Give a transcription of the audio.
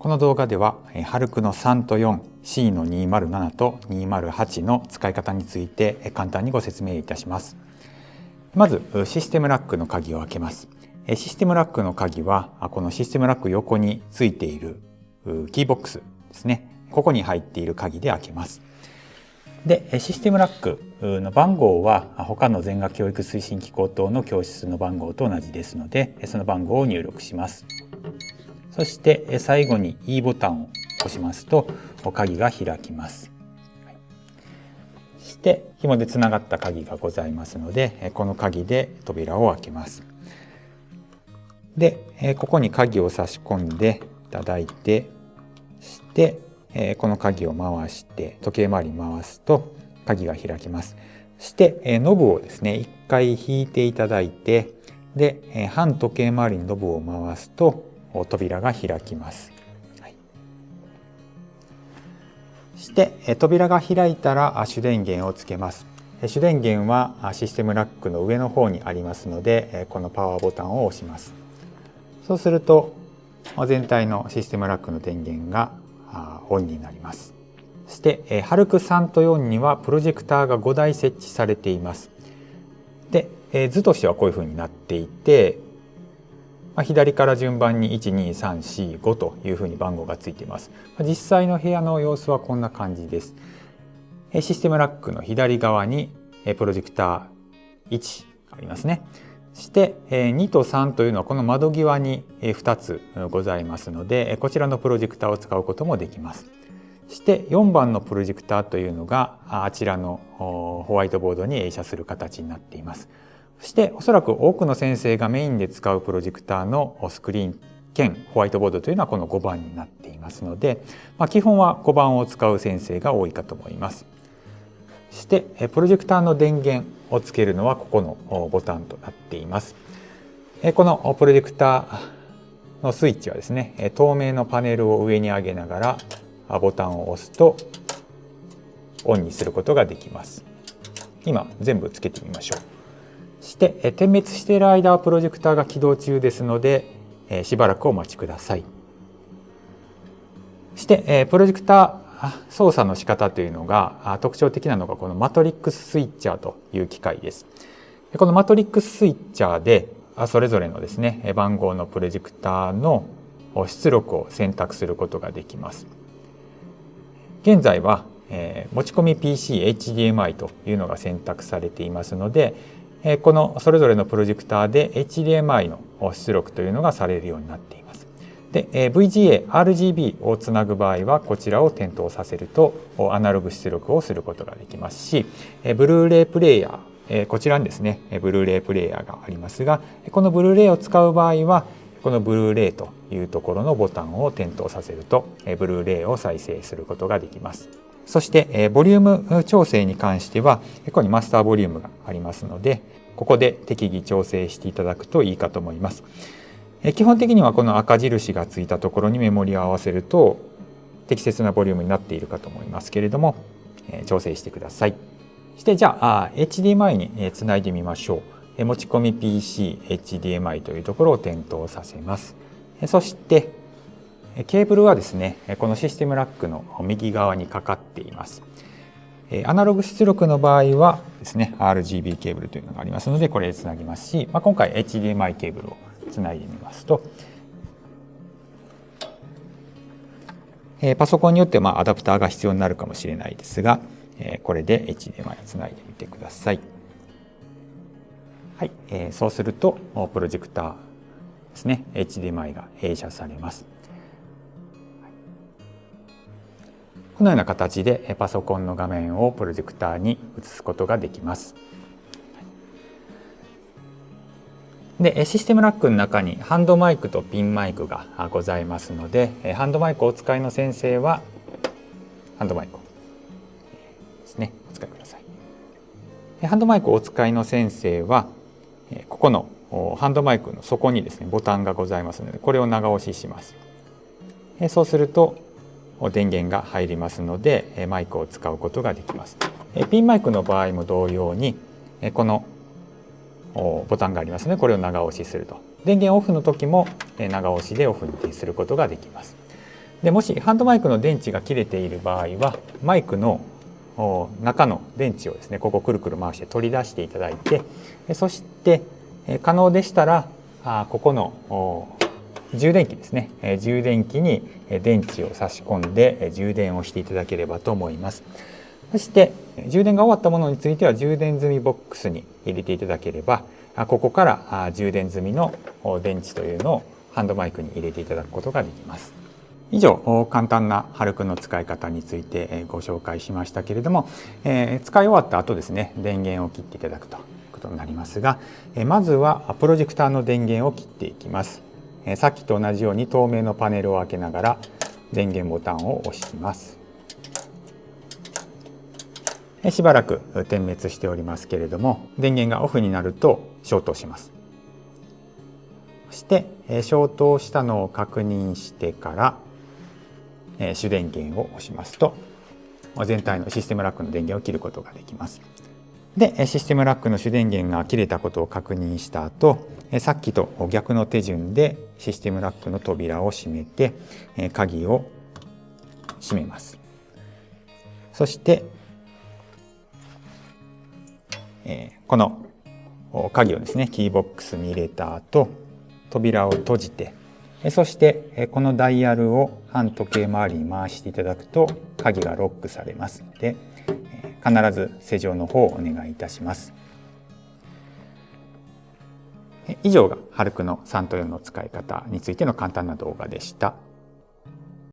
この動画ではハルクの3と 4、C の207と208の使い方について簡単にご説明いたします。まずシステムラックの鍵を開けます。システムラックの鍵はこのシステムラック横についているキーボックスですね。ここに入っている鍵で開けます。で、システムラックの番号は他の全学教育推進機構等の教室の番号と同じですので、その番号を入力します。そして最後に E ボタンを押しますと鍵が開きます。そして紐でつながった鍵がございますので、この鍵で扉を開けます。で、ここに鍵を差し込んでいただいて、そしてこの鍵を回して時計回りに回すと鍵が開きます。そしてノブをですね、一回引いていただいて、で反時計回りにノブを回すと扉が開きます。そして扉が開いたら主電源をつけます。主電源はシステムラックの上の方にありますので、このパワーボタンを押します。そうすると全体のシステムラックの電源がオンになります。そしてハルク3と4にはプロジェクターが5台設置されています。で、図としてはこういうふうになっていて、左から順番に12345というふうに番号がついています。実際の部屋の様子はこんな感じです。システムラックの左側にプロジェクター1ありますね。そして2と3というのはこの窓際に2つございますので、こちらのプロジェクターを使うこともできます。そして4番のプロジェクターというのがあちらのホワイトボードに映写する形になっています。そしておそらく多くの先生がメインで使うプロジェクターのスクリーン兼ホワイトボードというのはこの5番になっていますので、基本は5番を使う先生が多いかと思います。そしてプロジェクターの電源をつけるのはここのボタンとなっています。このプロジェクターのスイッチはですね、透明のパネルを上に上げながらボタンを押すとオンにすることができます。今全部つけてみましょう。そして点滅している間はプロジェクターが起動中ですので、しばらくお待ちください。そしてプロジェクター操作の仕方というのが特徴的なのがこのマトリックススイッチャーという機械です。このマトリックススイッチャーでそれぞれのですね番号のプロジェクターの出力を選択することができます。現在は持ち込み PC HDMI というのが選択されていますので、このそれぞれのプロジェクターで HDMI の出力というのがされるようになっています。で、VGA、RGB をつなぐ場合はこちらを点灯させるとアナログ出力をすることができますし、ブルーレイプレイヤー、こちらにですねブルーレイプレイヤーがありますが、このブルーレイを使う場合はこのブルーレイというところのボタンを点灯させるとブルーレイを再生することができます。そしてボリューム調整に関してはここにマスターボリュームがありますので、ここで適宜調整していただくといいかと思います。基本的にはこの赤印がついたところにメモリを合わせると適切なボリュームになっているかと思いますけれども、調整してください。そしてじゃあ HDMI につないでみましょう。持ち込み PC HDMI というところを点灯させます。そしてケーブルはですねこのシステムラックの右側にかかっています。アナログ出力の場合はですね RGB ケーブルというのがありますのでこれでつなぎますし、今回 HDMI ケーブルをつないでみますと、パソコンによってアダプターが必要になるかもしれないですが、これで HDMI をつないでみてください。はい、そうするとプロジェクターですね HDMI が映写されます。このような形でパソコンの画面をプロジェクターに映すことができます。で、システムラックの中にハンドマイクとピンマイクがございますので、ハンドマイクをお使いの先生はハンドマイクをですねお使いください。ハンドマイクをお使いの先生はここのハンドマイクの底にですねボタンがございますので、これを長押しします。そうすると電源が入りますのでマイクを使うことができます。ピンマイクの場合も同様にこのボタンがありますのでこれを長押しすると、電源オフの時も長押しでオフにすることができます。でもしハンドマイクの電池が切れている場合はマイクの中の電池をですねここくるくる回して取り出していただいて、そして可能でしたらここの充電器ですね、充電器に電池を差し込んで充電をしていただければと思います。そして充電が終わったものについては充電済みボックスに入れていただければ、ここから充電済みの電池というのをハンドマイクに入れていただくことができます。以上、簡単なハルクの使い方についてご紹介しましたけれども、使い終わった後ですね電源を切っていただくということになりますが、まずはプロジェクターの電源を切っていきます。さっきと同じように透明のパネルを開けながら電源ボタンを押します。しばらく点滅しておりますけれども、電源がオフになると消灯します。そして消灯したのを確認してから主電源を押しますと全体のシステムラックの電源を切ることができます。で、システムラックの主電源が切れたことを確認した後、さっきと逆の手順でシステムラックの扉を閉めて鍵を閉めます。そしてこの鍵をですねキーボックスに入れた後扉を閉じて、そしてこのダイヤルを反時計回りに回していただくと鍵がロックされますので、必ず施錠の方をお願いいたします。以上がハルクの3と4の使い方についての簡単な動画でした。